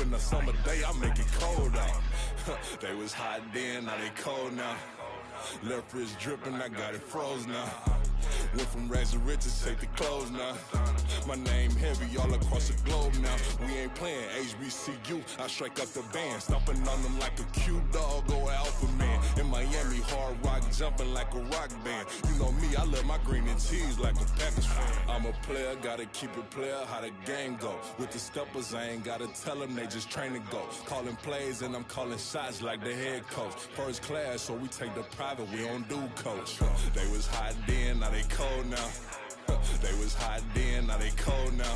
in a summer day, I make it cold out. They was hot then, now they cold now. Left wrist dripping, I got it froze now. Went from rags to riches, take the clothes now. My name heavy all across the globe now. We ain't playing HBCU, I strike up the band. Stomping on them like a cute dog or alpha man. In Miami, hard rock jumping like a rock band. You know me, I love my green and tees like a Packers fan. I'm a player, gotta keep it player, how the game go. With the steppers, I ain't gotta tell them, they just train to go. Calling plays and I'm calling shots like the head coach. First class, so we take the private, we don't do coach. They was hot then, now they cold now. They was hot then, now they cold now.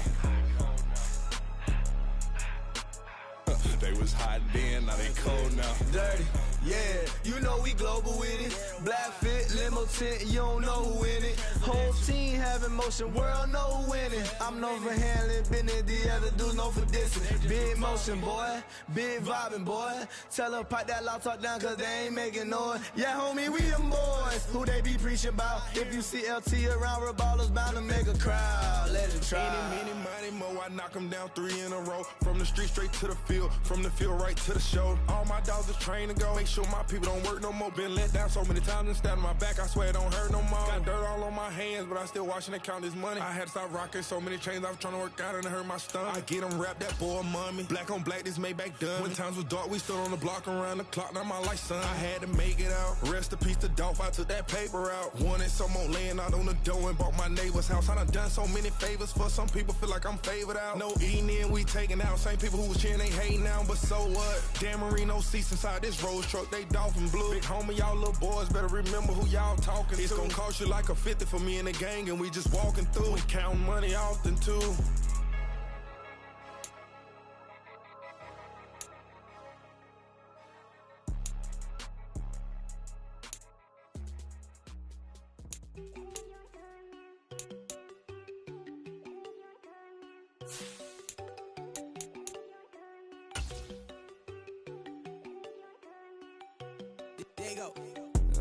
They was hot then, now they cold now. Dirty, yeah, you know we global with it. Black fit, limo tint, you don't know who in it. Whole team having motion, world know who winning. I'm known for handling business, the other dudes know for dissing. Big motion, boy, big vibing, boy. Tell her pipe that loud talk down, cause they ain't making noise. Yeah, homie, we them boys, who they be preaching about. If you see LT around, Reballo's bound to make a crowd. Let it try. Any, money, mo, I knock them down 3 in a row. From the street straight to the field, from the field right to the show. All my dogs is trained to go. Make sure my people don't work no more. Been let down so many times and stabbed on my back. I swear it don't hurt no more. Got dirt all on my hands, but I still watching and count this money. I had to stop rocking so many chains. I was trying to work out and it hurt my stomach. I get them wrap that boy mommy. Black on black, this Maybach done. When times was dark, we stood on the block around the clock. Now my life, son. I had to make it out. Rest in peace to Dolph. I took that paper out. Wanted some more laying out on the dough and bought my neighbor's house. I done so many favors for some people. Feel like I'm favored out. No eating in, we taking out. Same people who was cheering, they hating now, but so what? Dan Marino seats inside this Rolls truck, they Dolphin blue. Big homie, y'all little boys better remember who y'all talking to. It's gonna cost you like a 50 for me and the gang, and we just walking through. We counting money often too.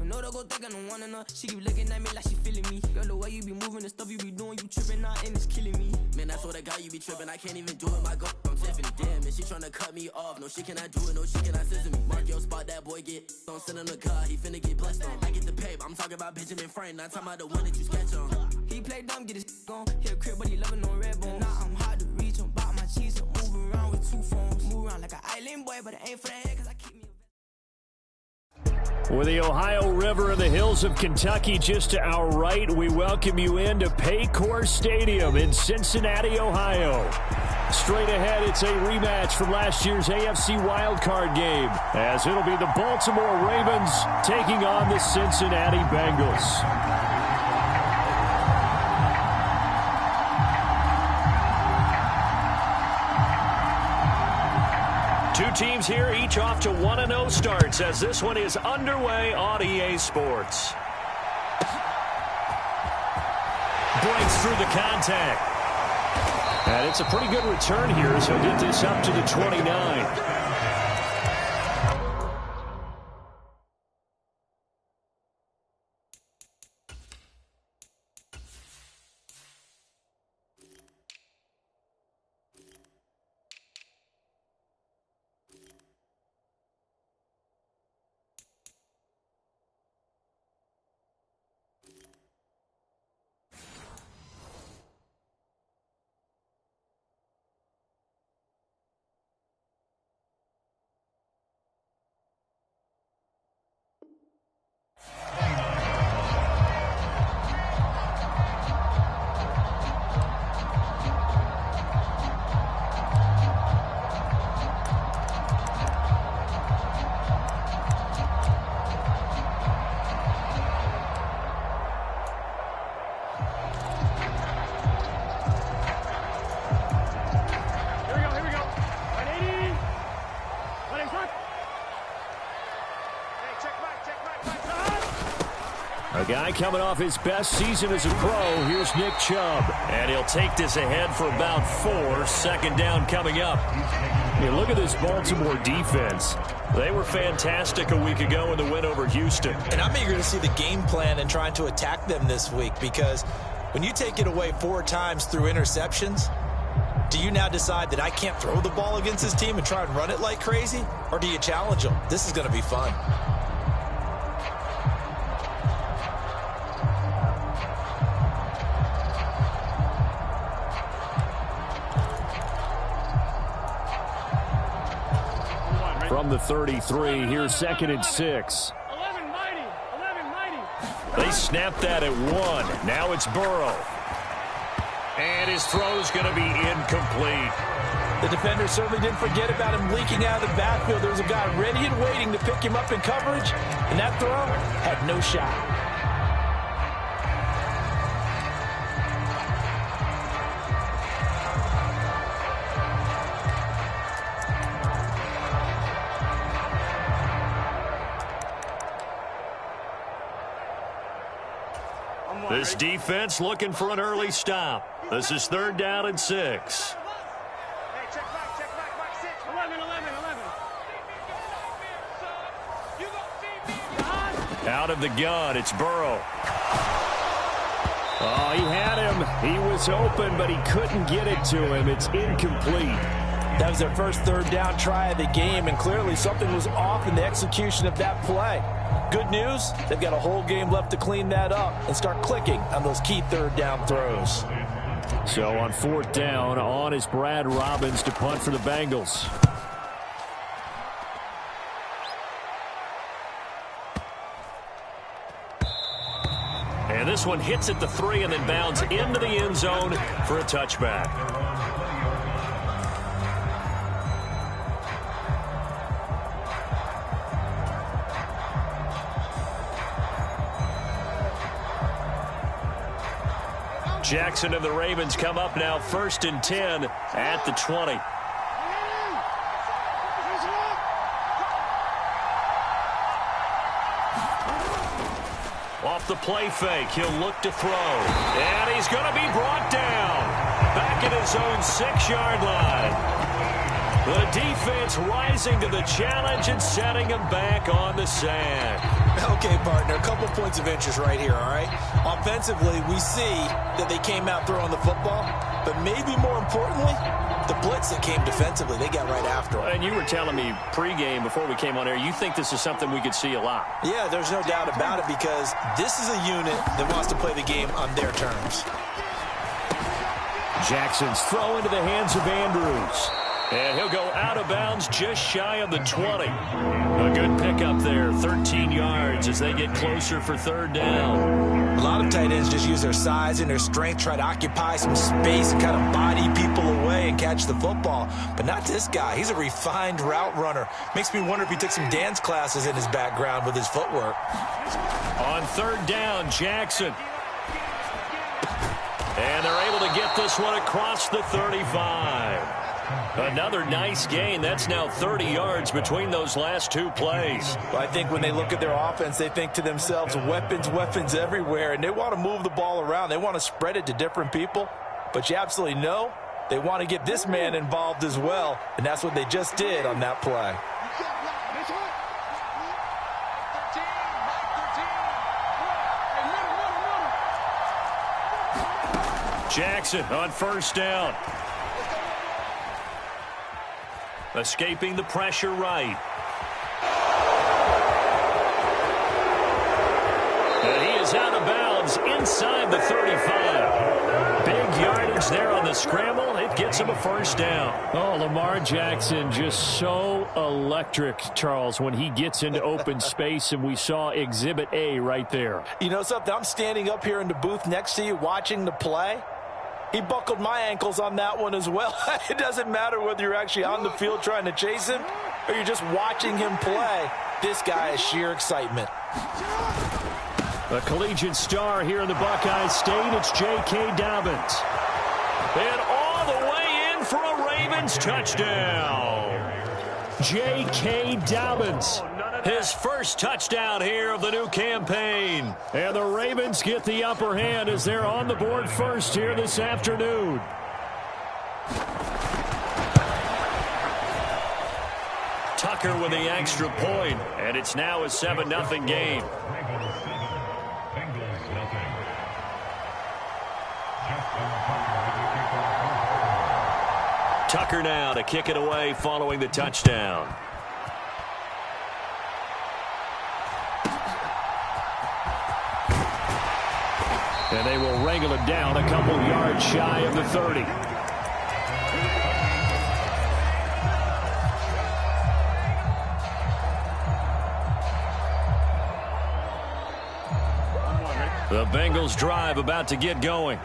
No, don't go think I don't wanna know. She keep looking at me like she feeling me. Girl, the way you be moving, the stuff you be doing, you tripping out and it's killing me. Man, that's what I got, you be tripping. I can't even do it, my girl, I'm Tiffany. Damn, and she tryna cut me off. No, she cannot do it, no, she cannot scissor me. Mark your spot, that boy get on. Send him the car, he finna get blessed on. I get the paper, I'm talking about Benjamin Franklin. Not talking about the one that you sketch on. He play dumb, get his gone. Hit a crib, but he loving on red bone. Now I'm hard to reach, I'm bout my cheese. I'm moving around with 2 phones. Move around like an island boy, but it ain't for the head, cause I keep me. With the Ohio River and the hills of Kentucky just to our right, we welcome you into Paycor Stadium in Cincinnati, Ohio. Straight ahead, it's a rematch from last year's AFC wildcard game, as it'll be the Baltimore Ravens taking on the Cincinnati Bengals. Two teams here, each off to 1-0 starts as this one is underway on EA Sports. Breaks through the contact. And it's a pretty good return here as he'll get this up to the 29. A guy coming off his best season as a pro. Here's Nick Chubb. And he'll take this ahead for about 4. Second down coming up. You look at this Baltimore defense. They were fantastic a week ago in the win over Houston. And I'm eager to see the game plan and trying to attack them this week, because when you take it away 4 times through interceptions, Do you now decide that I can't throw the ball against this team and try and run it like crazy? Or do you challenge them? This is going to be fun. From the 33, here's 2nd and 6. They snapped that at 1. Now it's Burrow. And his throw's going to be incomplete. The defender certainly didn't forget about him leaking out of the backfield. There was a guy ready and waiting to pick him up in coverage, and that throw had no shot. This defense looking for an early stop. This is 3rd down and 6. Hey, check back, 6. 11. Out of the gun, it's Burrow. Oh, he had him. He was open, but he couldn't get it to him. It's incomplete. That was their first 3rd down try of the game, and clearly something was off in the execution of that play. Good news, they've got a whole game left to clean that up and start clicking on those key 3rd down throws. So on 4th down, on is Brad Robbins to punt for the Bengals. And this one hits at the 3 and then bounds into the end zone for a touchback. Jackson and the Ravens come up now 1st and 10 at the 20. Off the play fake, he'll look to throw. And he's going to be brought down. Back at his own 6-yard line. The defense rising to the challenge and setting him back on the sand. Okay, partner, a couple points of interest right here, all right? Offensively, we see that they came out throwing the football, but maybe more importantly, the blitz that came defensively, they got right after him. And you were telling me pregame before we came on air, you think this is something we could see a lot. Yeah, there's no doubt about it because this is a unit that wants to play the game on their terms. Jackson's throw into the hands of Andrews. And he'll go out of bounds just shy of the 20. A good pickup there, 13 yards as they get closer for 3rd down. A lot of tight ends just use their size and their strength, try to occupy some space and kind of body people away and catch the football. But not this guy. He's a refined route runner. Makes me wonder if he took some dance classes in his background with his footwork. On 3rd down, Jackson. And they're able to get this one across the 35. Another nice gain. That's now 30 yards between those last 2 plays. Well, I think when they look at their offense, they think to themselves, weapons everywhere, and they want to move the ball around. They want to spread it to different people, but you absolutely know they want to get this man involved as well, and that's what they just did on that play. Jackson on 1st down. Escaping the pressure right. And he is out of bounds inside the 35. Big yardage there on the scramble. It gets him a 1st down. Oh, Lamar Jackson just so electric, Charles, when he gets into open space, and we saw Exhibit A right there. You know something? I'm standing up here in the booth next to you watching the play. He buckled my ankles on that one as well. It doesn't matter whether you're actually on the field trying to chase him or you're just watching him play. This guy is sheer excitement. A collegiate star here in the Buckeye State. It's J.K. Dobbins. And all the way in for a Ravens touchdown. J.K. Dobbins. His first touchdown here of the new campaign. And the Ravens get the upper hand as they're on the board first here this afternoon. Tucker with the extra point, and it's now a 7-0 game. Tucker now to kick it away following the touchdown. And they will wrangle it down a couple yards shy of the 30. The Bengals drive about to get going.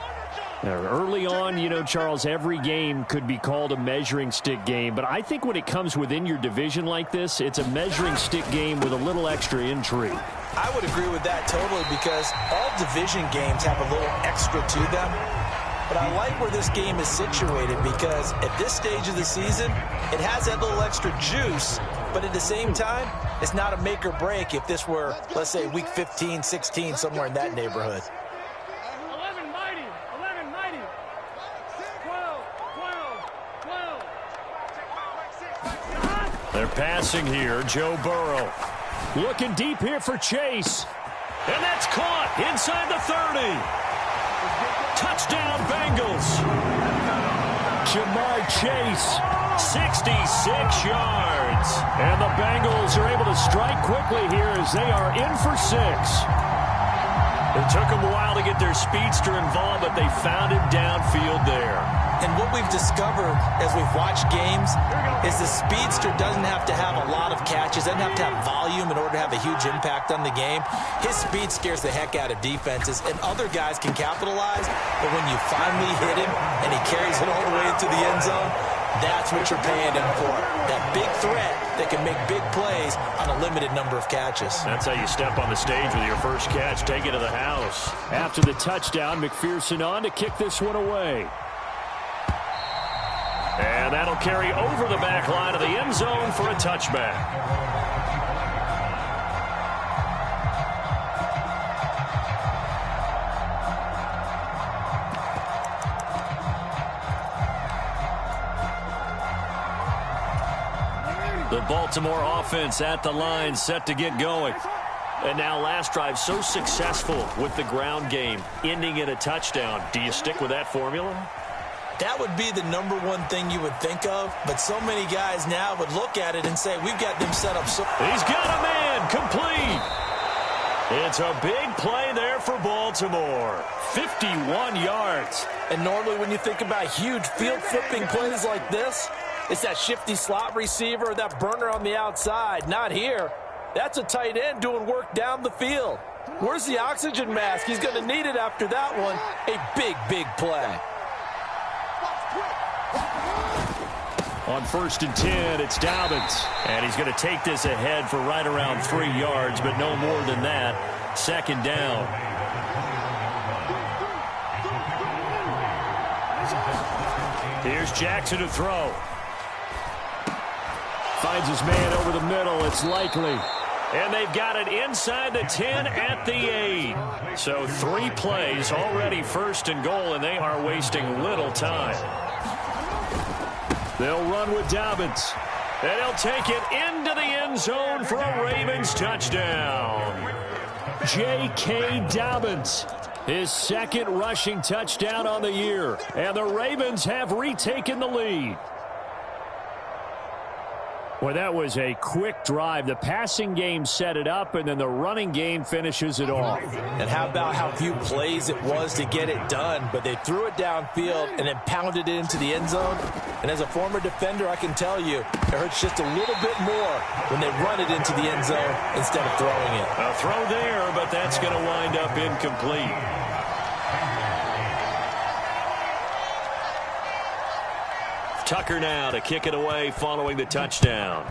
Now, early on, you know, Charles, every game could be called a measuring stick game. But I think when it comes within your division like this, it's a measuring stick game with a little extra intrigue. I would agree with that totally because all division games have a little extra to them. But I like where this game is situated because at this stage of the season, it has that little extra juice. But at the same time, it's not a make or break if this were, let's say, week 15, 16, somewhere in that neighborhood. 11 mighty, 12, 12. They're passing here. Joe Burrow looking deep here for Chase. And that's caught inside the 30. Touchdown, Bengals. Jamar Chase, 66 yards. And the Bengals are able to strike quickly here as they are in for 6. It took them a while to get their speedster involved, but they found him downfield there. And what we've discovered as we've watched games is the speedster doesn't have to have a lot of catches, doesn't have to have volume in order to have a huge impact on the game. His speed scares the heck out of defenses, and other guys can capitalize. But when you finally hit him and he carries it all the way into the end zone, that's what you're paying him for. That big threat that can make big plays on a limited number of catches. That's how you step on the stage with your first catch. Take it to the house. After the touchdown, McPherson on to kick this one away. And that'll carry over the back line of the end zone for a touchback. The Baltimore offense at the line, set to get going. And now last drive so successful with the ground game, ending in a touchdown. Do you stick with that formula? That would be the number one thing you would think of, but so many guys now would look at it and say, we've got them set up so... He's got a man, complete. It's a big play there for Baltimore. 51 yards. And normally when you think about huge field-flipping plays like this, it's that shifty slot receiver, that burner on the outside. Not here. That's a tight end doing work down the field. Where's the oxygen mask? He's going to need it after that one. A big, big play. On 1st and 10, it's Dobbins. And he's going to take this ahead for right around 3 yards, but no more than that. 2nd down. Here's Jackson to throw. Finds his man over the middle. It's Likely. And they've got it inside the 10 at the 8. So 3 plays already 1st and goal, and they are wasting little time. They'll run with Dobbins. And he'll take it into the end zone for a Ravens touchdown. J.K. Dobbins, his 2nd rushing touchdown on the year. And the Ravens have retaken the lead. Well, that was a quick drive. The passing game set it up, and then the running game finishes it off. And how about how few plays it was to get it done, but they threw it downfield and then pounded it into the end zone. And as a former defender, I can tell you, it hurts just a little bit more when they run it into the end zone instead of throwing it. A throw there, but that's going to wind up incomplete. Tucker now to kick it away following the touchdown.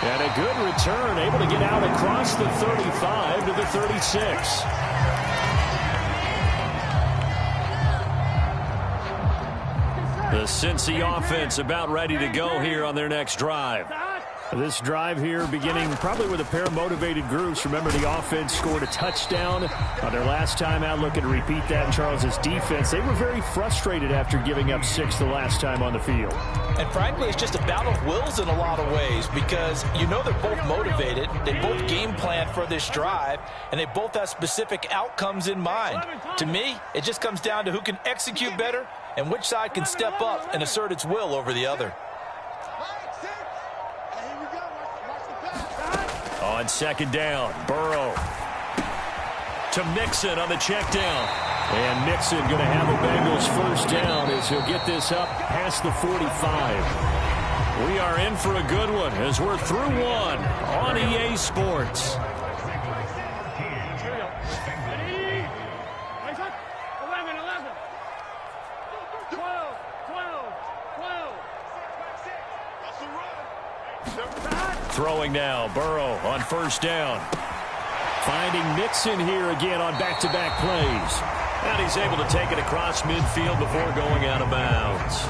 And a good return, able to get out across the 35 to the 36. The Cincy offense about ready to go here on their next drive. This drive here beginning probably with a pair of motivated groups. Remember, the offense scored a touchdown on their last time out. Looking to repeat that in Charles' defense. They were very frustrated after giving up 6 the last time on the field. And frankly, it's just a battle of wills in a lot of ways because you know they're both motivated. They both game plan for this drive, and they both have specific outcomes in mind. To me, it just comes down to who can execute better and which side can step up and assert its will over the other. On second down, Burrow to Mixon on the check down. And Mixon going to have a Bengals first down as he'll get this up past the 45. We are in for a good one as we're through one on EA Sports. 12. Throwing now, Burrow on first down. Finding Mixon here again on back-to-back plays. And he's able to take it across midfield before going out of bounds.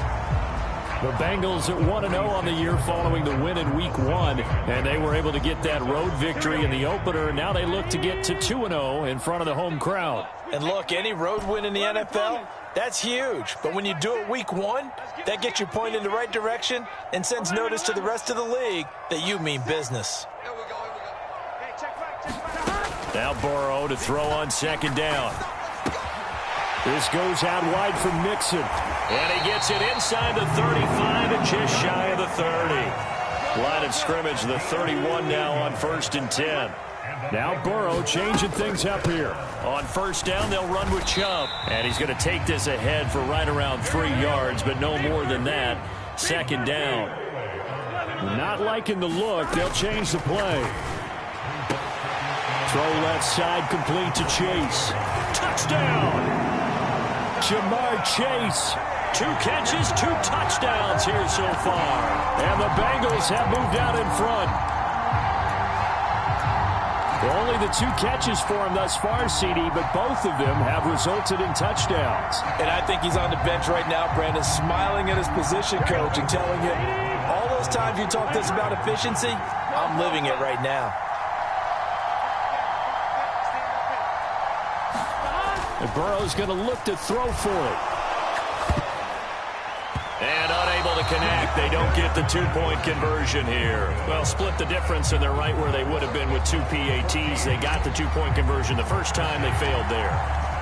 The Bengals at 1-0 on the year following the win in Week 1. And they were able to get that road victory in the opener. Now they look to get to 2-0 in front of the home crowd. And look, any road win in the NFL, that's huge. But when you do it Week 1, that gets you pointed in the right direction and sends notice to the rest of the league that you mean business. Now Burrow to throw on second down. This goes out wide for Mixon. And he gets it inside the 35 and just shy of the 30. Line of scrimmage, the 31 now on 1st and 10. Now Burrow changing things up here. On first down, they'll run with Chubb. And he's going to take this ahead for right around 3 yards, but no more than that. Second down. Not liking the look. They'll change the play. Throw left side, complete to Chase. Touchdown! Jamar Chase. 2 catches, 2 touchdowns here so far. And the Bengals have moved out in front. Only the 2 catches for him thus far, CD, but both of them have resulted in touchdowns. And I think he's on the bench right now, Brandon, smiling at his position coach and telling him, all those times you talk this about efficiency, I'm living it right now. And Burrow's going to look to throw for it. And unable to connect. They don't get the 2-point conversion here. Well, split the difference, and they're right where they would have been with 2 PATs. They got the 2-point conversion the first time. They failed there.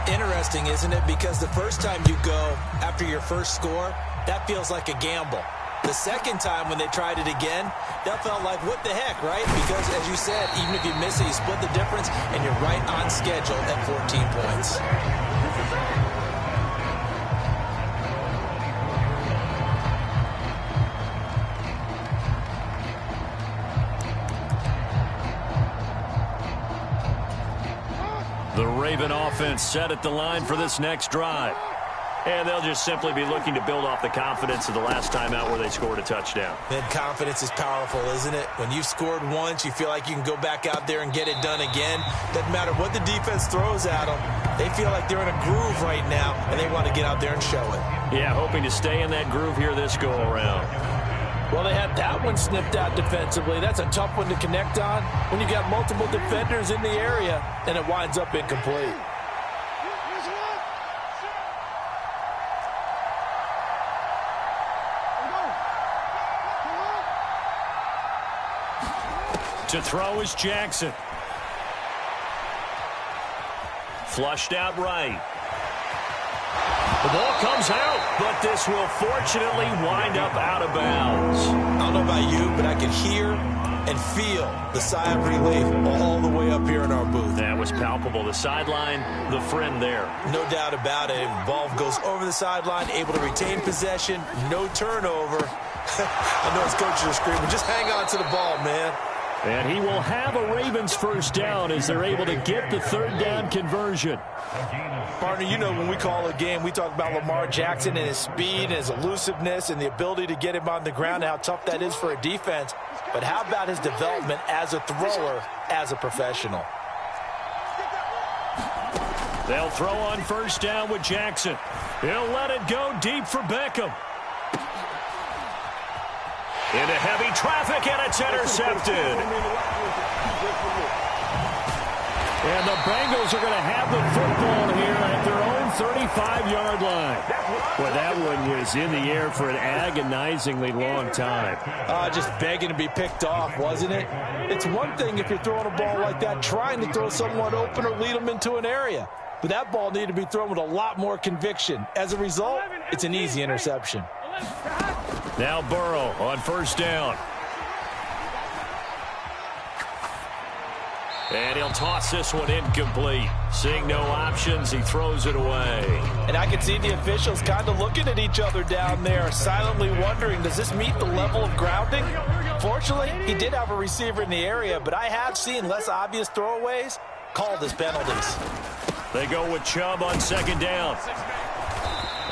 Interesting, isn't it? Because the first time you go after your first score, that feels like a gamble. The second time when they tried it again, that felt like, what the heck, right? Because, as you said, even if you miss it, you split the difference, and you're right on schedule at 14 points. The Raven offense set at the line for this next drive. And they'll just simply be looking to build off the confidence of the last time out where they scored a touchdown. And confidence is powerful, isn't it? When you've scored once, you feel like you can go back out there and get it done again. Doesn't matter what the defense throws at them. They feel like they're in a groove right now, and they want to get out there and show it. Yeah, hoping to stay in that groove here this go-around. Well, they had that one snipped out defensively. That's a tough one to connect on when you got multiple defenders in the area, and it winds up incomplete. To throw is Jackson. Flushed out right. The ball comes out, but this will fortunately wind up out of bounds. I don't know about you, but I can hear and feel the sigh of relief all the way up here in our booth. That was palpable. The sideline, the friend there. No doubt about it. Ball goes over the sideline, able to retain possession, no turnover. I know his coaches are screaming, just hang on to the ball, man. And he will have a Ravens first down as they're able to get the 3rd down conversion. Partner, you know when we call a game, we talk about Lamar Jackson and his speed and his elusiveness and the ability to get him on the ground and how tough that is for a defense. But how about his development as a thrower, as a professional? They'll throw on first down with Jackson. He'll let it go deep for Beckham. Into heavy traffic, and it's intercepted. And the Bengals are going to have the football here at their own 35-yard line. Well, that one was in the air for an agonizingly long time. Just begging to be picked off, wasn't it? It's one thing if you're throwing a ball like that, trying to throw someone open or lead them into an area. But that ball needed to be thrown with a lot more conviction. As a result, it's an easy interception. Now Burrow on first down. And he'll toss this one incomplete. Seeing no options, he throws it away. And I can see the officials kind of looking at each other down there, silently wondering, does this meet the level of grounding? Fortunately, he did have a receiver in the area, but I have seen less obvious throwaways called as penalties. They go with Chubb on second down.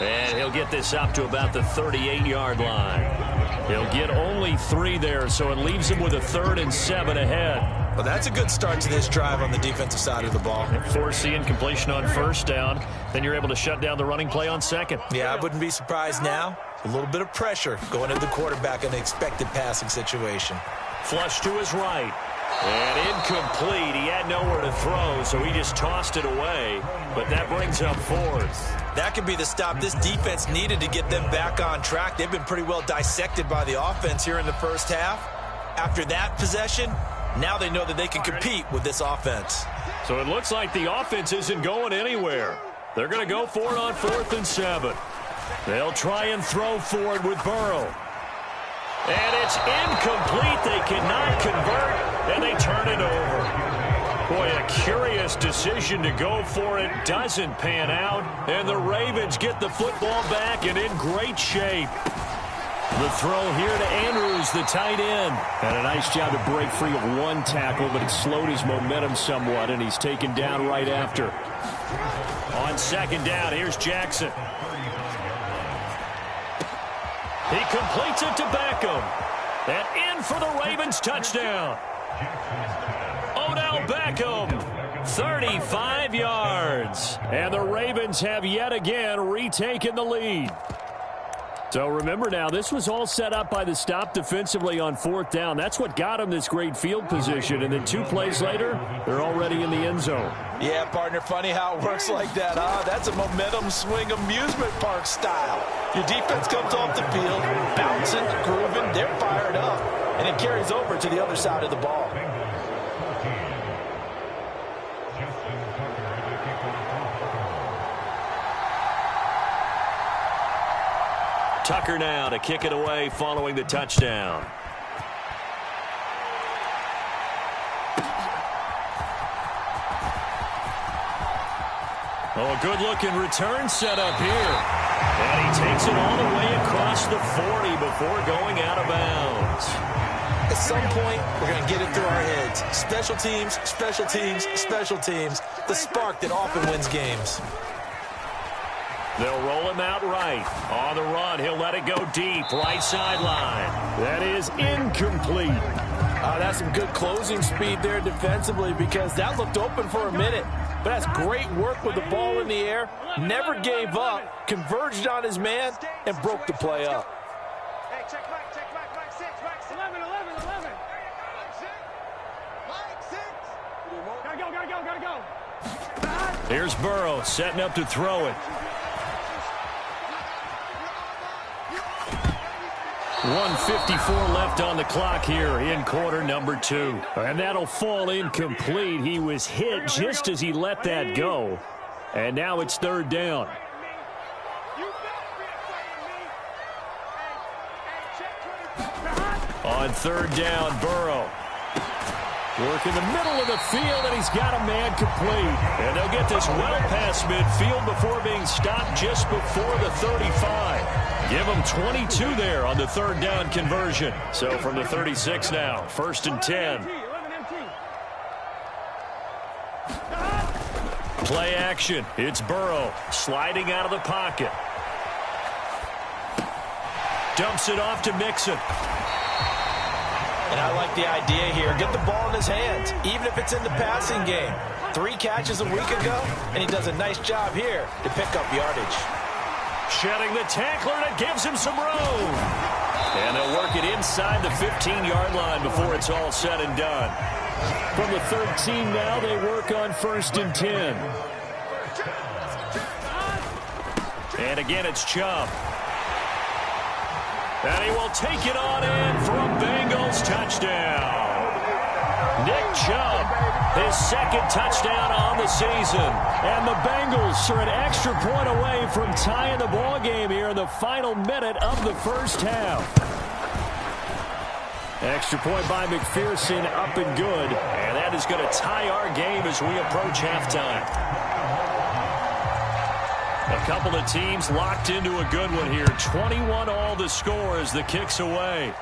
And he'll get this up to about the 38-yard line. He'll get only 3 there, so it leaves him with a 3rd and 7 ahead. Well, that's a good start to this drive on the defensive side of the ball. Force the incompletion on first down. Then you're able to shut down the running play on second. Yeah, I wouldn't be surprised now. A little bit of pressure going into the quarterback in an expected passing situation. Flush to his right. And incomplete. He had nowhere to throw, so he just tossed it away. But that brings up 4th. That could be the stop this defense needed to get them back on track. They've been pretty well dissected by the offense here in the first half. After that possession, now they know that they can compete with this offense. So it looks like the offense isn't going anywhere. They're going to go for it on 4th and 7. They'll try and throw for it with Burrow. And it's incomplete. They cannot convert, and they turn it over. Boy, a curious decision to go for it. Doesn't pan out, and the Ravens get the football back and in great shape. The throw here to Andrews, the tight end. And a nice job to break free of one tackle, but it slowed his momentum somewhat, and he's taken down right after. On second down, here's Jackson. He completes it to Beckham. And in for the Ravens touchdown. Odell Beckham, 35 yards. And the Ravens have yet again retaken the lead. So remember now, this was all set up by the stop defensively on 4th down. That's what got them this great field position. And then 2 plays later, they're already in the end zone. Yeah, partner, funny how it works like that, huh? That's a momentum swing amusement park style. Your defense comes off the field, bouncing, grooving, they're fired up. And it carries over to the other side of the ball. Tucker now to kick it away following the touchdown. Oh, a good-looking return set up here. And he takes it all the way across the 40 before going out of bounds. At some point, we're going to get it through our heads. Special teams, special teams, special teams. The spark that often wins games. They'll roll him out right. On the run, he'll let it go deep. Right sideline. That is incomplete. That's some good closing speed there defensively because that looked open for a minute. But that's great work with the ball in the air. Never gave up. Converged on his man and broke the play up. Hey, check back, 6, 11. Gotta go. Here's Burrow setting up to throw it. 1:54 left on the clock here in quarter number 2. And that'll fall incomplete. He was hit just as he let that go. And now it's 3rd down. On 3rd down, Burrow. Work in the middle of the field, and he's got a man complete. And they'll get this well past midfield before being stopped just before the 35. Give them 22 there on the 3rd down conversion. So from the 36 now, 1st and 10. Play action. It's Burrow sliding out of the pocket. Dumps it off to Mixon. And I like the idea here. Get the ball in his hands, even if it's in the passing game. 3 catches a week ago, and he does a nice job here to pick up yardage. Shedding the tackler, and it gives him some room. And they'll work it inside the 15-yard line before it's all said and done. From the 13 now, they work on 1st and 10. And again, it's Chubb. And he will take it on in for a Bengals touchdown. Nick Chubb, his 2nd touchdown on the season. And the Bengals are an extra point away from tying the ball game here in the final minute of the first half. Extra point by McPherson, up and good. And that is going to tie our game as we approach halftime. A couple of teams locked into a good one here. 21 all the score as the kick's away.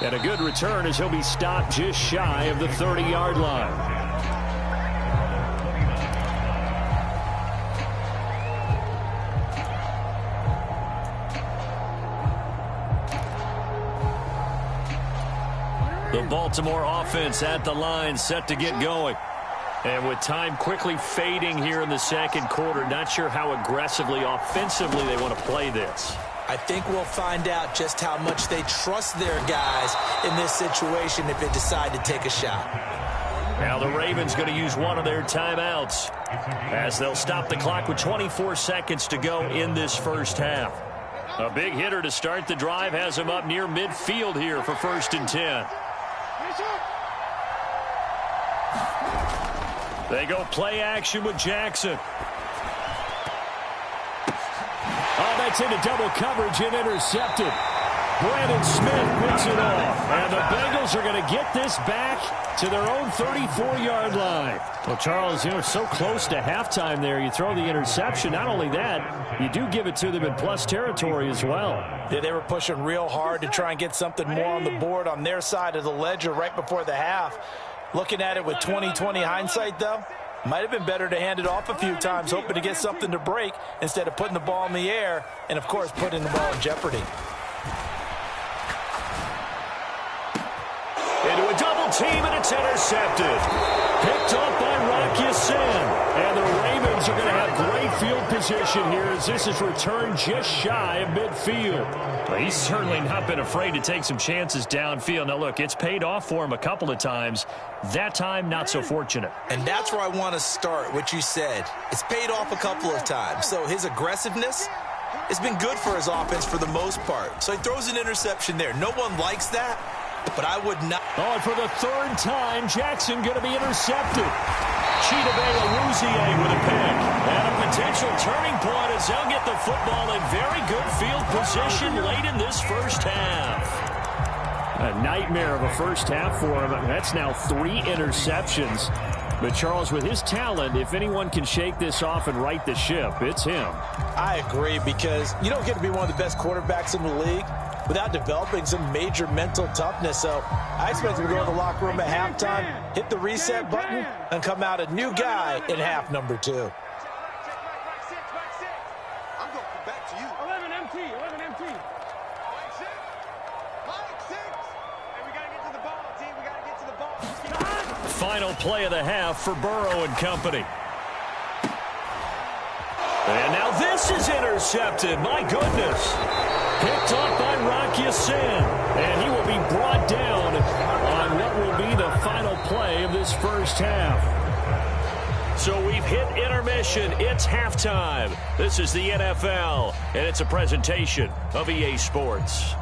And a good return as he'll be stopped just shy of the 30-yard line. The Baltimore offense at the line, set to get going. And with time quickly fading here in the second quarter, not sure how aggressively, offensively they want to play this. I think we'll find out just how much they trust their guys in this situation if they decide to take a shot. Now the Ravens going to use one of their timeouts as they'll stop the clock with 24 seconds to go in this first half. A big hitter to start the drive has him up near midfield here for 1st and 10. They go play action with Jackson. Oh, that's into double coverage and intercepted. Brandon Smith picks it off. And the Bengals are going to get this back to their own 34-yard line. Well, Charles, so close to halftime there. You throw the interception. Not only that, you do give it to them in plus territory as well. Yeah, they were pushing real hard to try and get something more on the board on their side of the ledger right before the half. Looking at it with 20/20 hindsight, though, might have been better to hand it off a few times, hoping to get something to break instead of putting the ball in the air and, of course, putting the ball in jeopardy. Into a double team, and it's intercepted. Picked off by Rock Ya-Sin. And the Ravens are going to have great field position here as this is returned just shy of midfield. Well, he's certainly not been afraid to take some chances downfield. Now, look, it's paid off for him a couple of times. That time, not so fortunate. And that's where I want to start, what you said. It's paid off a couple of times. So his aggressiveness has been good for his offense for the most part. So he throws an interception there. No one likes that, but I would not. Oh, and for the 3rd time, Jackson going to be intercepted. Chidobe Awuzie with a pick. And a potential turning point as they'll get the football in very good field position late in this first half. A nightmare of a first half for him. That's now 3 interceptions. But, Charles, with his talent, if anyone can shake this off and right the ship, it's him. I agree, because you don't get to be one of the best quarterbacks in the league without developing some major mental toughness. So I expect him to go to the locker room at halftime, hit the reset button, and come out a new guy in half number 2. I'm going to come back to you. 11 MT. Mike 6. Hey, we got to get to the ball, team. We got to get to the ball. Final play of the half for Burrow and company. And now this is intercepted. My goodness. Picked off by Rock Ya-Sin. And he will be brought down on what will be the final play of this first half. So we've hit intermission. It's halftime. This is the NFL, and it's a presentation of EA Sports.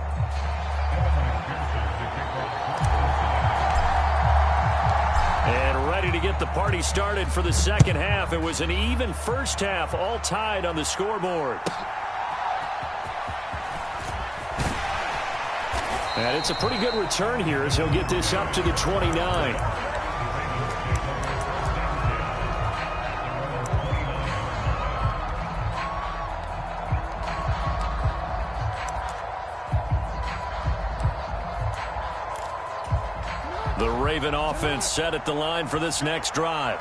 And ready to get the party started for the second half. It was an even first half, all tied on the scoreboard. And it's a pretty good return here as he'll get this up to the 29. The Raven offense set at the line for this next drive.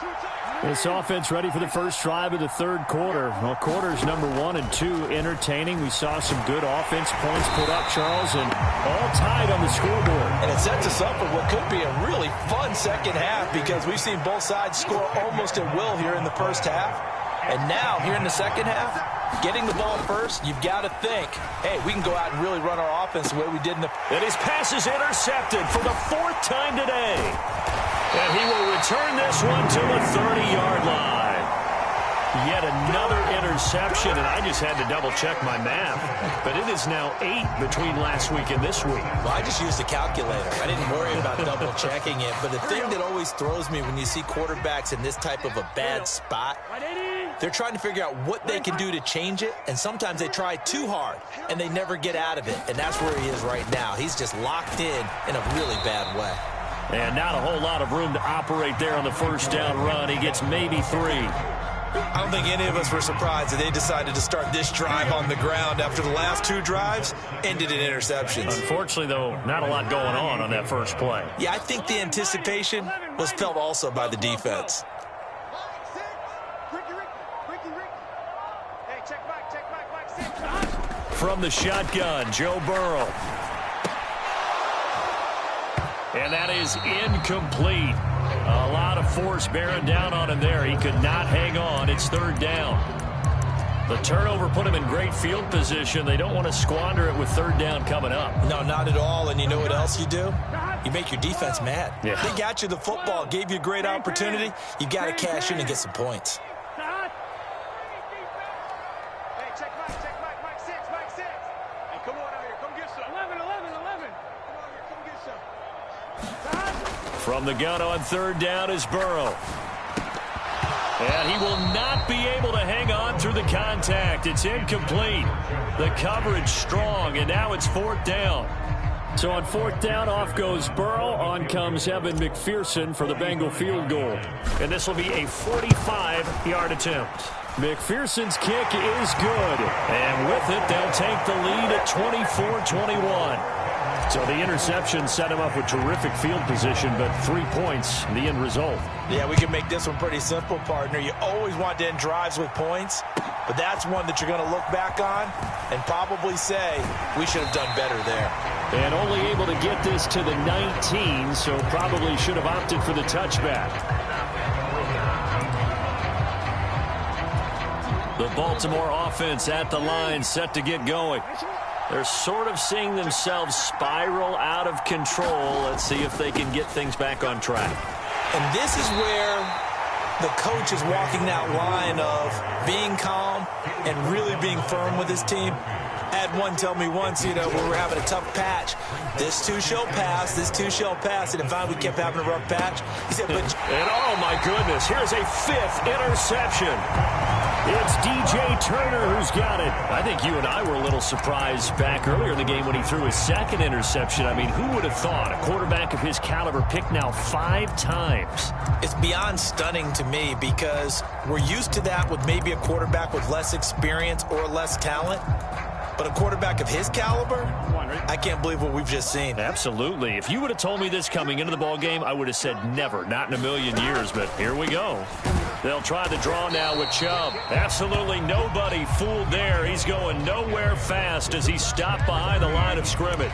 This offense ready for the first drive of the 3rd quarter. Well, quarters number 1 and 2 entertaining. We saw some good offense points put up, Charles, and all tied on the scoreboard. And it sets us up for what could be a really fun second half, because we've seen both sides score almost at will here in the first half. And now, here in the second half, Getting the ball first, you've got to think, hey, we can go out and really run our offense the way we did in the... And his pass is intercepted for the 4th time today. And he will return this one to the 30-yard line. Yet another interception, and I just had to double-check my math. But it is now 8 between last week and this week. Well, I just used a calculator. I didn't worry about double-checking it. But the thing that always throws me when you see quarterbacks in this type of a bad spot, they're trying to figure out what they can do to change it, and sometimes they try too hard, and they never get out of it. And that's where he is right now. He's just locked in a really bad way. And not a whole lot of room to operate there on the first down run. He gets maybe 3. I don't think any of us were surprised that they decided to start this drive on the ground after the last 2 drives ended in interceptions. Unfortunately, though, not a lot going on that first play. Yeah, I think the anticipation was felt also by the defense. From the shotgun, Joe Burrow. And that is incomplete. A lot of force bearing down on him there. He could not hang on. It's 3rd down. The turnover put him in great field position. They don't want to squander it with 3rd down coming up. No, not at all. And you know what else you do? You make your defense mad. Yeah. They got you the football, gave you a great opportunity. You got to cash in and get some points. From the gun on 3rd down is Burrow. And he will not be able to hang on through the contact. It's incomplete. The coverage strong, and now it's 4th down. So on 4th down, off goes Burrow. On comes Evan McPherson for the Bengal field goal. And this will be a 45-yard attempt. McPherson's kick is good. And with it, they'll take the lead at 24-21. So the interception set him up with terrific field position, but 3 points, the end result. Yeah, we can make this one pretty simple, partner. You always want to end drives with points, but that's one that you're going to look back on and probably say, we should have done better there. And only able to get this to the 19, so probably should have opted for the touchback. The Baltimore offense at the line, set to get going. They're sort of seeing themselves spiral out of control. Let's see if they can get things back on track. And this is where the coach is walking that line of being calm and really being firm with his team. I had one tell me once, when we were having a tough patch, this too shall pass, this too shall pass. And if we kept having a rough patch, he said, but... And oh my goodness, here's a 5th interception. It's DJ Turner who's got it. I think you and I were a little surprised back earlier in the game when he threw his 2nd interception. I mean, who would have thought a quarterback of his caliber picked now 5 times? It's beyond stunning to me because we're used to that with maybe a quarterback with less experience or less talent. But a quarterback of his caliber, I can't believe what we've just seen. Absolutely. If you would have told me this coming into the ball game, I would have said never, not in a million years. But here we go. They'll try the draw now with Chubb. Absolutely nobody fooled there. He's going nowhere fast as he stopped behind the line of scrimmage.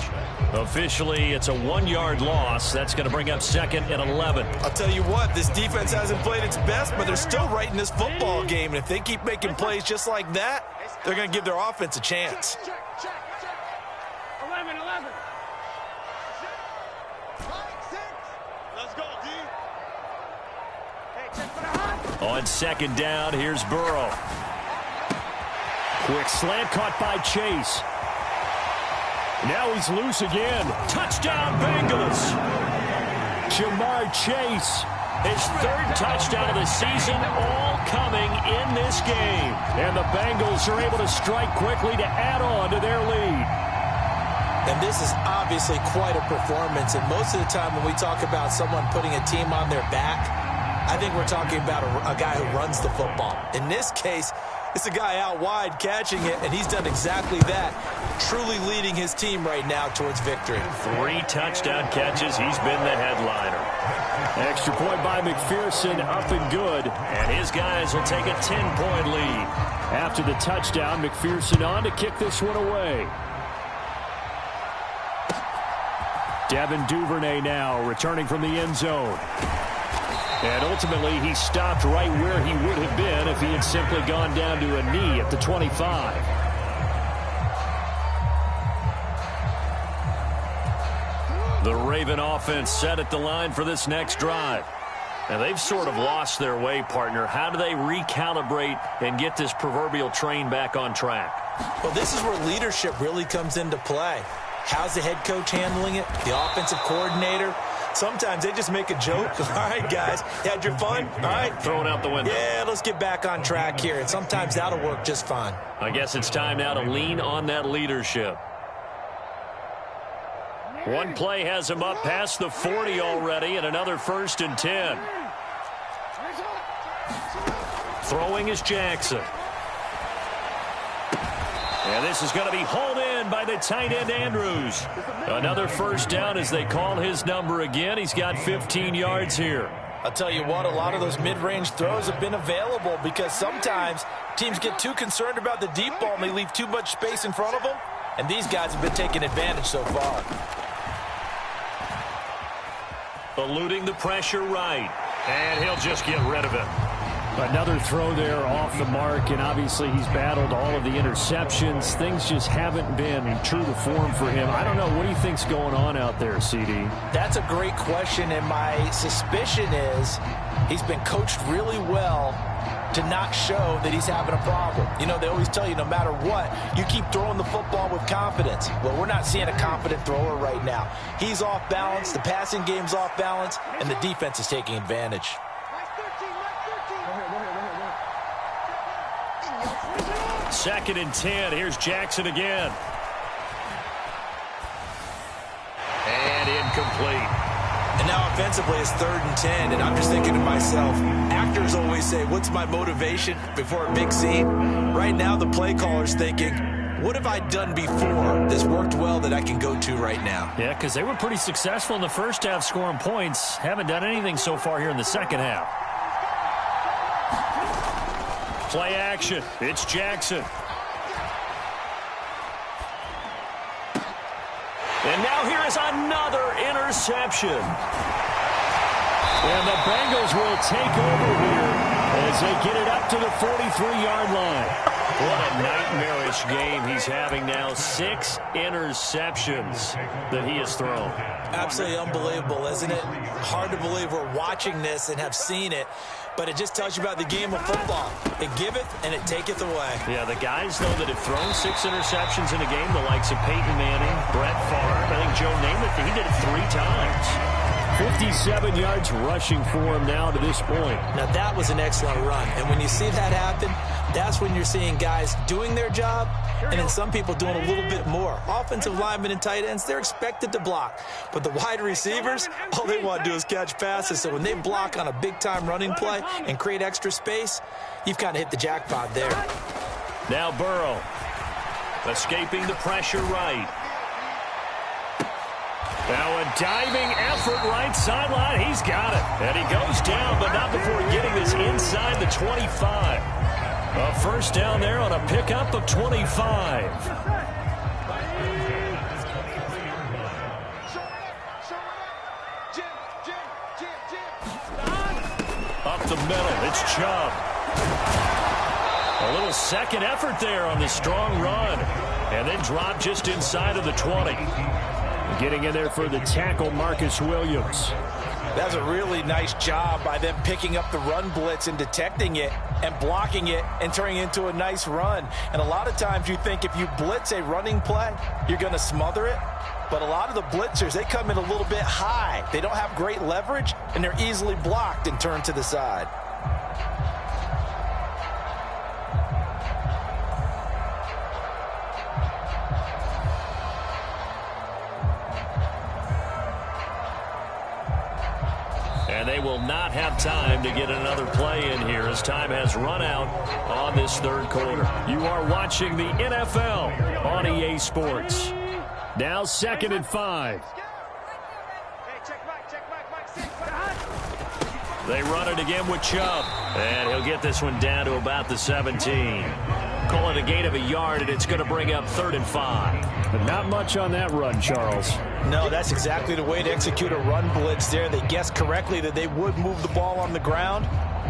Officially, it's a 1-yard loss. That's going to bring up 2nd and 11. I'll tell you what, this defense hasn't played its best, but they're still right in this football game. And if they keep making plays just like that, they're going to give their offense a chance. Check. 11. Let's go, D. Hey, check for the hot. On 2nd down, here's Burrow. Quick slant caught by Chase. Now he's loose again. Touchdown, Bengals. Jamar Chase, his 3rd touchdown of the season, all coming in this game. And the Bengals are able to strike quickly to add on to their lead. And this is obviously quite a performance. And most of the time when we talk about someone putting a team on their back, I think we're talking about a guy who runs the football. In this case, it's a guy out wide catching it, and he's done exactly that, truly leading his team right now towards victory. 3 touchdown catches. He's been the headliner. Extra point by McPherson, up and good. And his guys will take a 10-point lead. After the touchdown, McPherson on to kick this one away. Devin Duvernay now returning from the end zone. And ultimately, he stopped right where he would have been if he had simply gone down to a knee at the 25. The Raven offense set at the line for this next drive. And they've sort of lost their way, partner. How do they recalibrate and get this proverbial train back on track? Well, this is where leadership really comes into play. How's the head coach handling it? The offensive coordinator? Sometimes they just make a joke. All right, guys, had your fun? All right. Throw it out the window. Yeah, let's get back on track here. And sometimes that'll work just fine. I guess it's time now to lean on that leadership. One play has him up past the 40 already, and another 1st and 10. Throwing is Jackson. And this is going to be hauled in by the tight end, Andrews. Another 1st down as they call his number again. He's got 15 yards here. I'll tell you what, a lot of those mid-range throws have been available because sometimes teams get too concerned about the deep ball and they leave too much space in front of them. And these guys have been taking advantage so far. Eluding the pressure right. And he'll just get rid of it. Another throw there off the mark, and obviously he's battled all of the interceptions. Things just haven't been true to form for him. I don't know. What do you think's going on out there, CD? That's a great question, and my suspicion is he's been coached really well to not show that he's having a problem. You know, they always tell you no matter what, you keep throwing the football with confidence. Well, we're not seeing a confident thrower right now. He's off balance, the passing game's off balance, and the defense is taking advantage. 2nd and 10. Here's Jackson again. And incomplete. And now offensively it's 3rd and 10, and I'm just thinking to myself, actors always say, what's my motivation before a big scene? Right now the play caller's thinking, what have I done before that's worked well that I can go to right now? Yeah, because they were pretty successful in the first half scoring points. Haven't done anything so far here in the second half. Play action. It's Jackson. And now here is another interception. And the Bengals will take over here as they get it up to the 43-yard line. What a nightmarish game he's having now. 6 interceptions that he has thrown. Absolutely unbelievable, isn't it? Hard to believe we're watching this and have seen it. But it just tells you about the game of football. It giveth and it taketh away. Yeah, the guys, though, that have thrown 6 interceptions in a game, the likes of Peyton Manning, Brett Favre, I think Joe Namath, he did it 3 times. 57 yards rushing for him now to this point. Now, that was an excellent run. And when you see that happen, that's when you're seeing guys doing their job and then some people doing a little bit more. Offensive linemen and tight ends, they're expected to block. But the wide receivers, all they want to do is catch passes. So when they block on a big-time running play and create extra space, you've kind of hit the jackpot there. Now Burrow escaping the pressure right. Now a diving effort right sideline. He's got it. And he goes down, but not before getting this inside the 25. A 1st down there on a pickup of 25. Up the middle, it's Chubb. A little second effort there on the strong run. And then drop just inside of the 20. Getting in there for the tackle, Marcus Williams. That's a really nice job by them picking up the run blitz and detecting it and blocking it and turning it into a nice run. And a lot of times you think if you blitz a running play, you're going to smother it. But a lot of the blitzers, they come in a little bit high. They don't have great leverage, and they're easily blocked and turned to the side. And they will not have time to get another play in here as time has run out on this 3rd quarter. You are watching the NFL on EA Sports. Now 2nd and 5. They run it again with Chubb. And he'll get this one down to about the 17. Call it a gain of a yard, and it's going to bring up 3rd and 5. But not much on that run, Charles. No, that's exactly the way to execute a run blitz there. They guessed correctly that they would move the ball on the ground,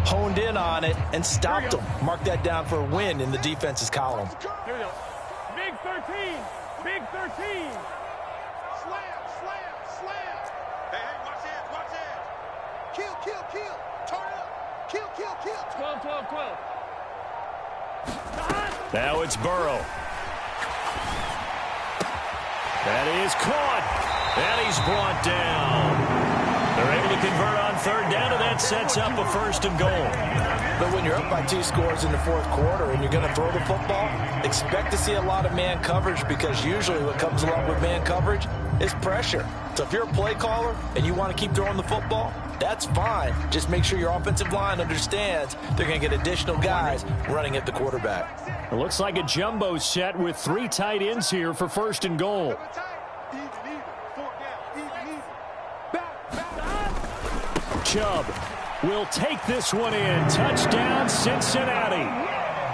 honed in on it, and stopped them. Mark that down for a win in the defense's column. Here we go. Big 13. Big 13. Slam, slam, slam. Hey, watch edge. Kill. Turn it up. Kill. 12. Now it's Burrow. That is caught. And he's brought down. They're able to convert on third down, and that sets up a 1st and goal. But when you're up by 2 scores in the 4th quarter and you're going to throw the football, expect to see a lot of man coverage, because usually what comes along with man coverage is pressure. So if you're a play caller and you want to keep throwing the football, that's fine. Just make sure your offensive line understands they're going to get additional guys running at the quarterback. It looks like a jumbo set with 3 tight ends here for 1st and goal. Chubb will take this one in. Touchdown, Cincinnati.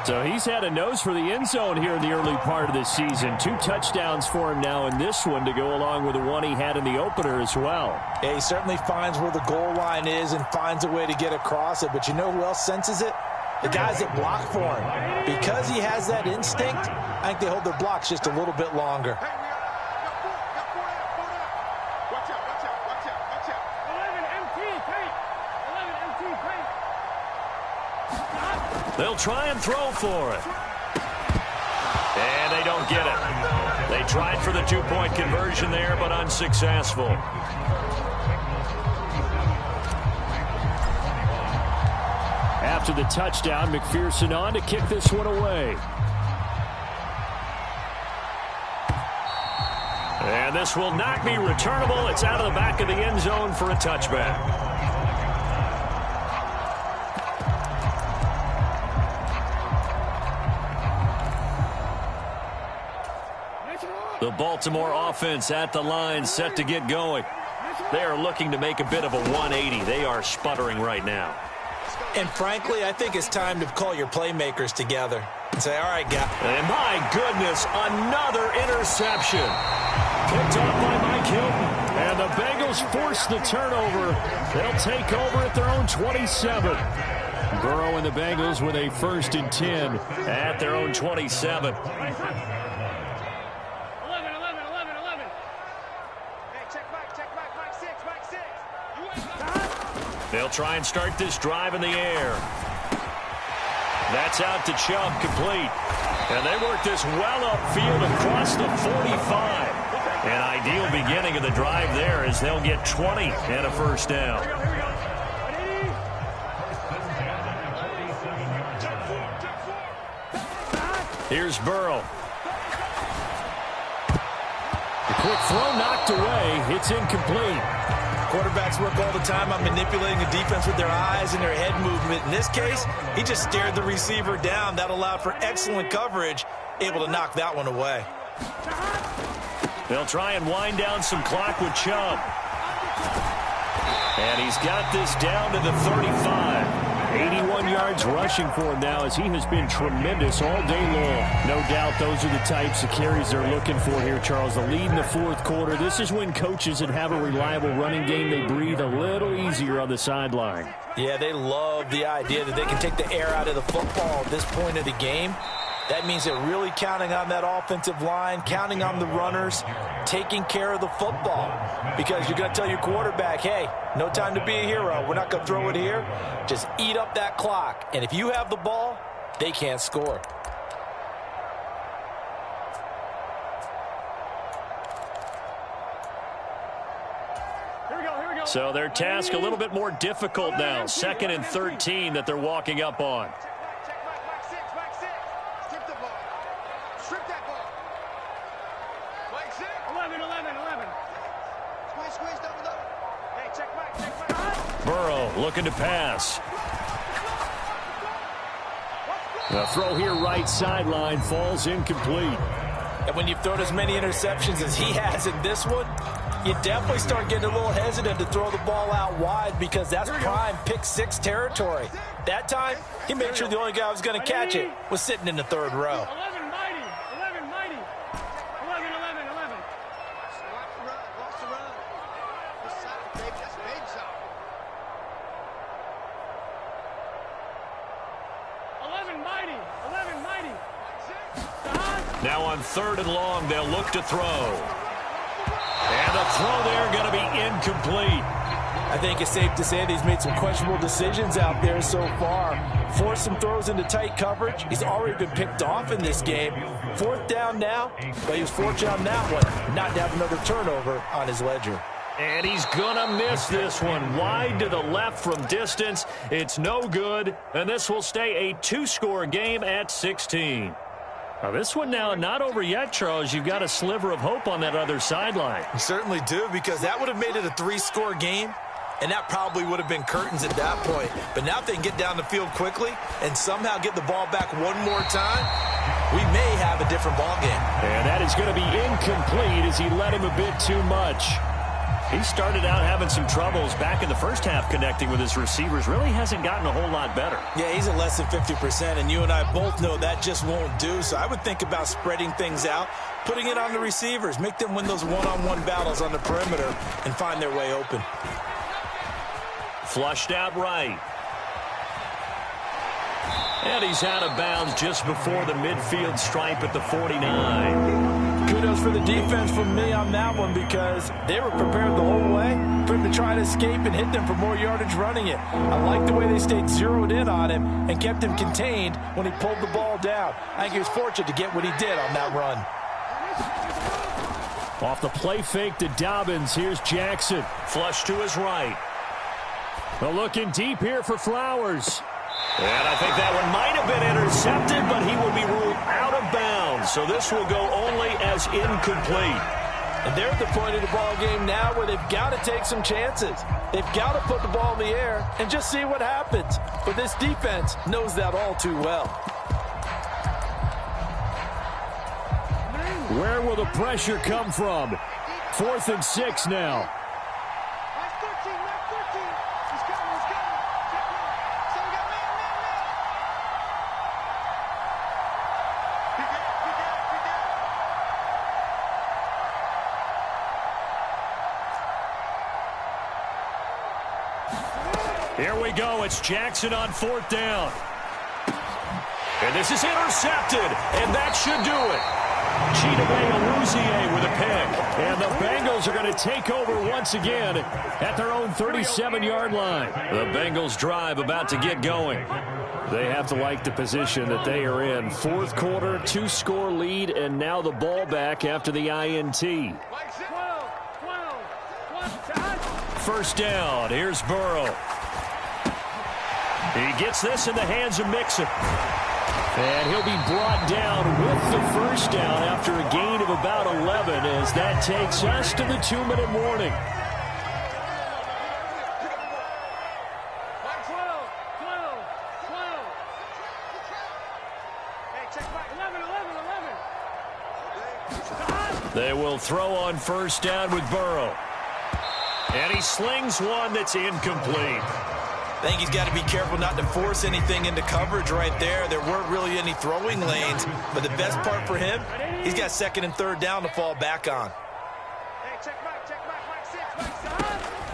So he's had a nose for the end zone here in the early part of the season. 2 touchdowns for him now in this one to go along with the one he had in the opener as well. Yeah, he certainly finds where the goal line is and finds a way to get across it. But you know who else senses it? The guys that block for him. Because he has that instinct, I think they hold their blocks just a little bit longer. They'll try and throw for it. And they don't get it. They tried for the 2-point conversion there, but unsuccessful. After the touchdown, McPherson on to kick this one away. And this will not be returnable. It's out of the back of the end zone for a touchback. The Baltimore offense at the line, set to get going. They are looking to make a bit of a 180. They are sputtering right now. And frankly, I think it's time to call your playmakers together and say, all right, guys. And my goodness, another interception. Picked off by Mike Hilton. And the Bengals force the turnover. They'll take over at their own 27. Burrow and the Bengals with a 1st and 10 at their own 27. They'll try and start this drive in the air. That's out to Chubb, complete. And they work this well upfield across the 45. An ideal beginning of the drive there as they'll get 20 and a 1st down. Here's Burrow. The quick throw knocked away. It's incomplete. Quarterbacks work all the time on manipulating the defense with their eyes and their head movement. In this case, he just stared the receiver down. That allowed for excellent coverage, able to knock that one away. They'll try and wind down some clock with Chubb. And he's got this down to the 35. 81 yards rushing for him now as he has been tremendous all day long. No doubt those are the types of carries they're looking for here, Charles. The lead in the 4th quarter. This is when coaches that have a reliable running game, they breathe a little easier on the sideline. Yeah, they love the idea that they can take the air out of the football at this point of the game. That means they're really counting on that offensive line, counting on the runners, taking care of the football. Because you're going to tell your quarterback, hey, no time to be a hero. We're not going to throw it here. Just eat up that clock. And if you have the ball, they can't score. Here we go. So their task a little bit more difficult now. 2nd and 13 that they're walking up on. Burrow looking to pass. The throw here right sideline falls incomplete. And when you've thrown as many interceptions as he has in this one, you definitely start getting a little hesitant to throw the ball out wide because that's prime pick-6 territory. That time, he made sure the only guy who was going to catch it was sitting in the 3rd row. 11 mighty. 11 mighty. 11. Now on 3rd and long, they'll look to throw. And the throw there going to be incomplete. I think it's safe to say that he's made some questionable decisions out there so far. Forced some throws into tight coverage. He's already been picked off in this game. 4th down now, but he was fortunate on that one not to have another turnover on his ledger. And he's going to miss this one. Wide to the left from distance. It's no good, and this will stay a 2-score game at 16. Now this one now not over yet, Charles. You've got a sliver of hope on that other sideline. You certainly do, because that would have made it a 3-score game, and that probably would have been curtains at that point. But now if they can get down the field quickly and somehow get the ball back one more time, we may have a different ball game. And that is going to be incomplete as he let him a bit too much. He started out having some troubles back in the first half connecting with his receivers. Really hasn't gotten a whole lot better. Yeah, he's at less than 50%, and you and I both know that just won't do. So I would think about spreading things out, putting it on the receivers, make them win those one-on-one battles on the perimeter and find their way open. Flushed out right. And he's out of bounds just before the midfield stripe at the 49. Kudos for the defense from me on that one, because they were prepared the whole way for him to try to escape and hit them for more yardage running it. I like the way they stayed zeroed in on him and kept him contained when he pulled the ball down. I think he was fortunate to get what he did on that run. Off the play fake to Dobbins, here's Jackson. Flush to his right. They're looking deep here for Flowers. And I think that one might have been intercepted, but he will be ruled out of bounds. So this will go only as incomplete. And they're at the point of the ball game now where they've got to take some chances. They've got to put the ball in the air and just see what happens. But this defense knows that all too well. Where will the pressure come from? 4th and 6 now. Here we go. It's Jackson on 4th down. And this is intercepted, and that should do it. Chidobe Awuzie with a pick. And the Bengals are going to take over once again at their own 37-yard line. The Bengals drive about to get going. They have to like the position that they are in. 4th quarter, 2-score lead, and now the ball back after the INT. 1st down. Here's Burrow. He gets this in the hands of Mixon. And he'll be brought down with the 1st down after a gain of about 11 as that takes us to the 2-minute warning. They will throw on 1st down with Burrow. And he slings one that's incomplete. I think he's got to be careful not to force anything into coverage right there. There weren't really any throwing lanes, but the best part for him, he's got 2nd and 3rd down to fall back on.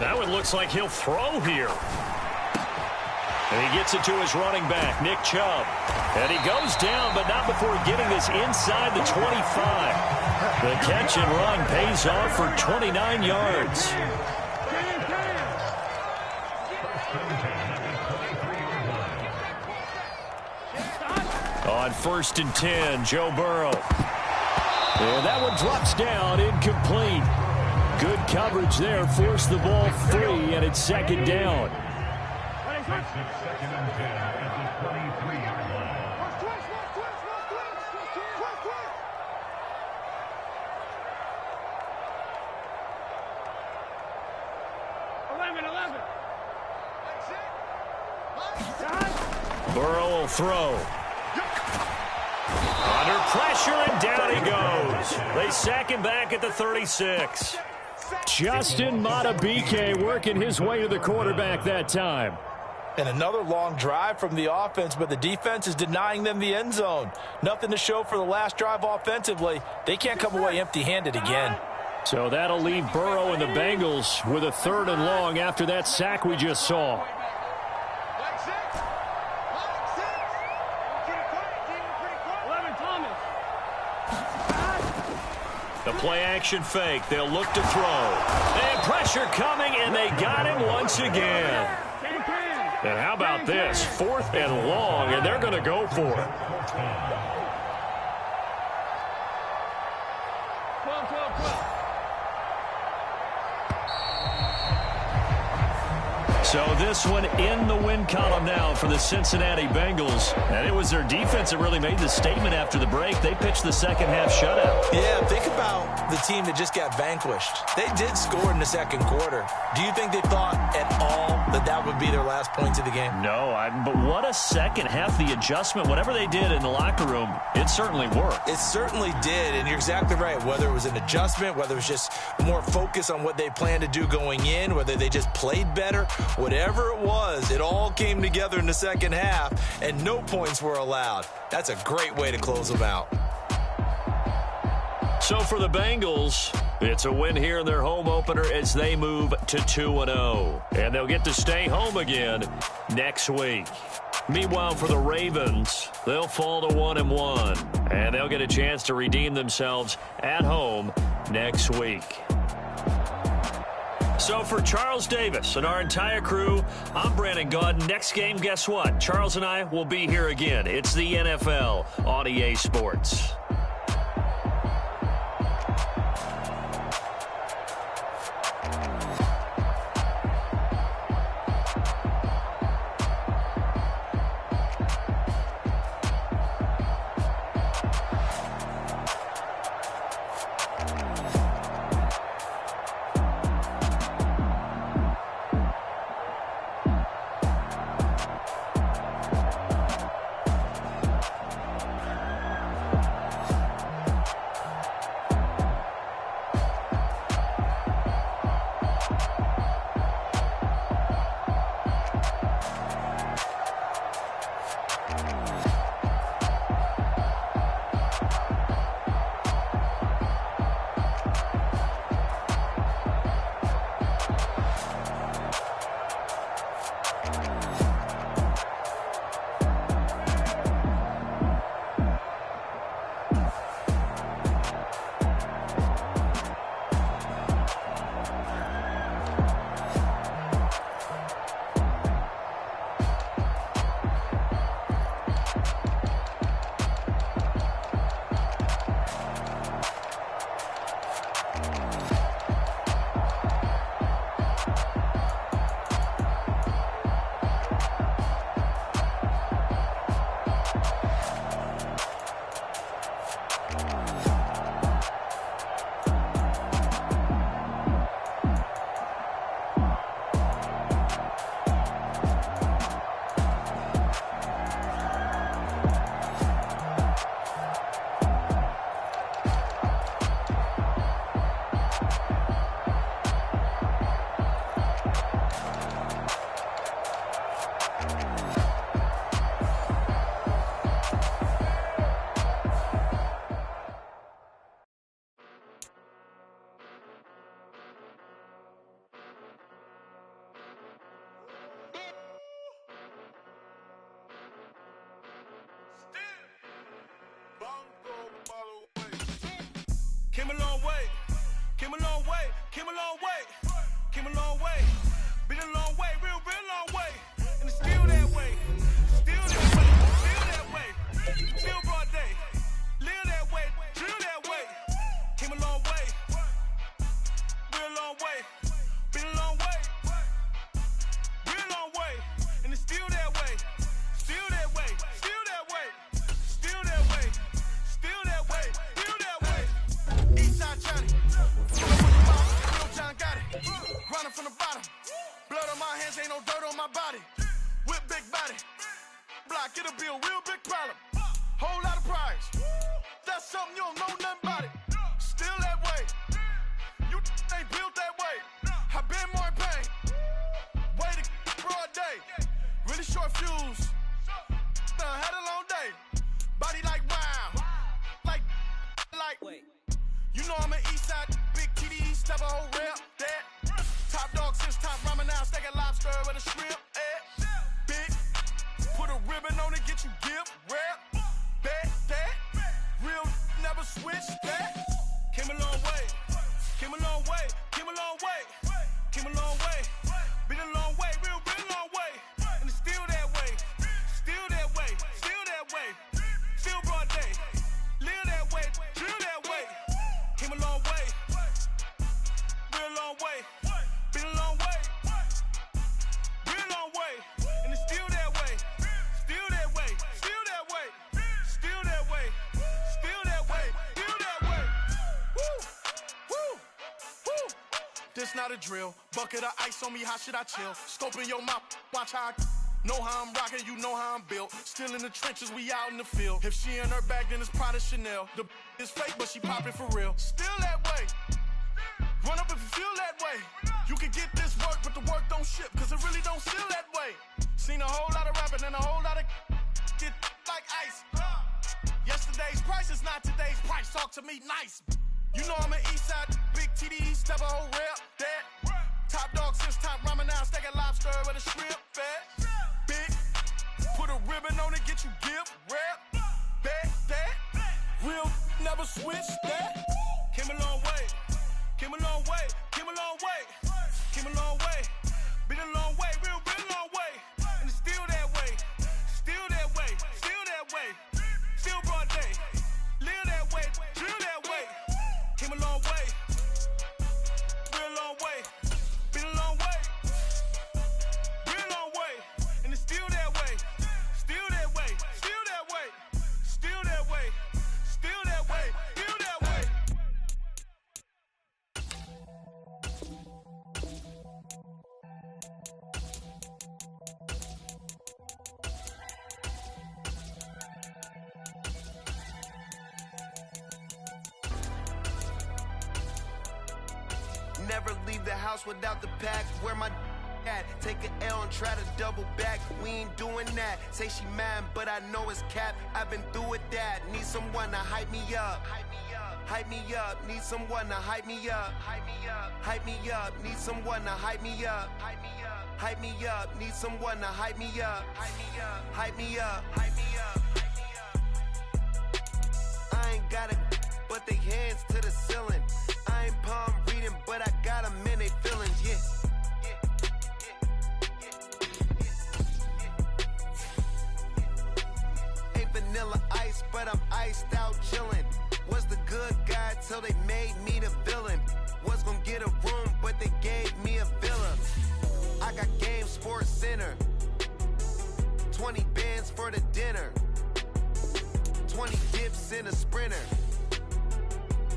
That one looks like he'll throw here. And he gets it to his running back, Nick Chubb. And he goes down, but not before getting this inside the 25. The catch and run pays off for 29 yards. On 1st and 10, Joe Burrow. And that one drops down, incomplete. Good coverage there, forced the ball free, and it's 2nd down. Burrow will throw. Under pressure, and down he goes. They sack him back at the 36. Justin Madubuike working his way to the quarterback that time. And another long drive from the offense, but the defense is denying them the end zone. Nothing to show for the last drive offensively. They can't come away empty-handed again. So that'll leave Burrow and the Bengals with a 3rd and long after that sack we just saw. A play-action fake. They'll look to throw. And pressure coming, and they got him once again. And how about this? 4th and long, and they're going to go for it. 12, 12, 12. So this one in the win column now for the Cincinnati Bengals. And it was their defense that really made the statement after the break. They pitched the second half shutout. Yeah, think about the team that just got vanquished. They did score in the second quarter. Do you think they thought at all that that would be their last points of the game? No, but what a second half. The adjustment, whatever they did in the locker room, it certainly worked. It certainly did, and you're exactly right. Whether it was an adjustment, whether it was just more focus on what they planned to do going in, whether they just played better, whatever it was, it all came together in the second half, and no points were allowed. That's a great way to close them out. So for the Bengals, it's a win here in their home opener as they move to 2-0. And they'll get to stay home again next week. Meanwhile, for the Ravens, they'll fall to 1-1. And they'll get a chance to redeem themselves at home next week. So for Charles Davis and our entire crew, I'm Brandon Gaudin. Next game, guess what? Charles and I will be here again. It's the NFL on EA Sports. Came a long way, came a long way, came a long way, came a long way, been a long way, real long way, and it's still that way, still that way, still that way, still broad day, live that way, chill that way, came a long way, real long way, been a long way, real long way, and it's still that way, still that way, still that way, still that way, still that way, still that way. Eastside Johnny, Real John got it. Grinding from the bottom, blood on my hands, ain't no dirt on my body. With big body, block it'll be a real big problem. Whole lot of prize, that's something you don't know nothing about it. Still that way, you ain't built that way. I been more in pain, way to broad day. Really short fuse, had a long day. Body like wow, like. Wait. You know I'm an east side, big TDE, step a whole rep, that. Top dog since top ramen now, steak and lobster with a shrimp, Big, put a ribbon on it, get you gift, rap, bet, that. Real, never switch, that. Came a long way. it's not a drill. Bucket of ice on me, how should I chill? Scoping your mouth, watch how I know how I'm rocking, you know how I'm built. Still in the trenches, we out in the field. If she in her bag, then it's Prada Chanel. The is fake, but she popping for real. Still that way. Run up if you feel that way. You can get this work, but the work don't ship, cause it really don't feel that way. Seen a whole lot of rapping and a whole lot of get like ice. Yesterday's price is not today's price. Talk to me nice. You know I'm an east side, big TDE, step a whole rep, that. Top dog since top ramen now, steak and lobster with a shrimp, fat. Big, put a ribbon on it, get you gift, rep, back, that. Real, never switch, that. Came a long way, came a long way, came a long way, came a long way. Been a long way, real long way. And it's still that way, still that way, still that way. Still broad day, live that way, drill that way. Came a long way, real long way. Been a long way, real long way. And it's still that way, still that way, still that way, still that way, still that way, still that way. Never leave the house without the pack. Where my at? Take an L and try to double back. We ain't doing that. Say she mad, but I know it's cap. I've been through with that. Need someone to hype me up. Hype me up. Hype me up. Need someone to hype me up. Hype me up. Hype me up. Need someone to hype me up. Hype me up. Hype me up. Need someone to hype me up. Hype me up. Hype me up. Hype me up. Hype me up. I ain't got it, but they hands to the ceiling. I ain't palm reading, but I got them in they feelings, yeah. Ain't vanilla ice, but I'm iced out chillin'. Was the good guy till they made me the villain. Was gonna get a room, but they gave me a villa. I got Game Sports Center. 20 bands for the dinner. 20 dips in a sprinter.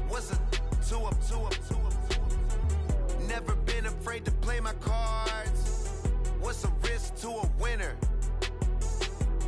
What's a two up? Never been afraid to play my cards. What's a risk to a winner?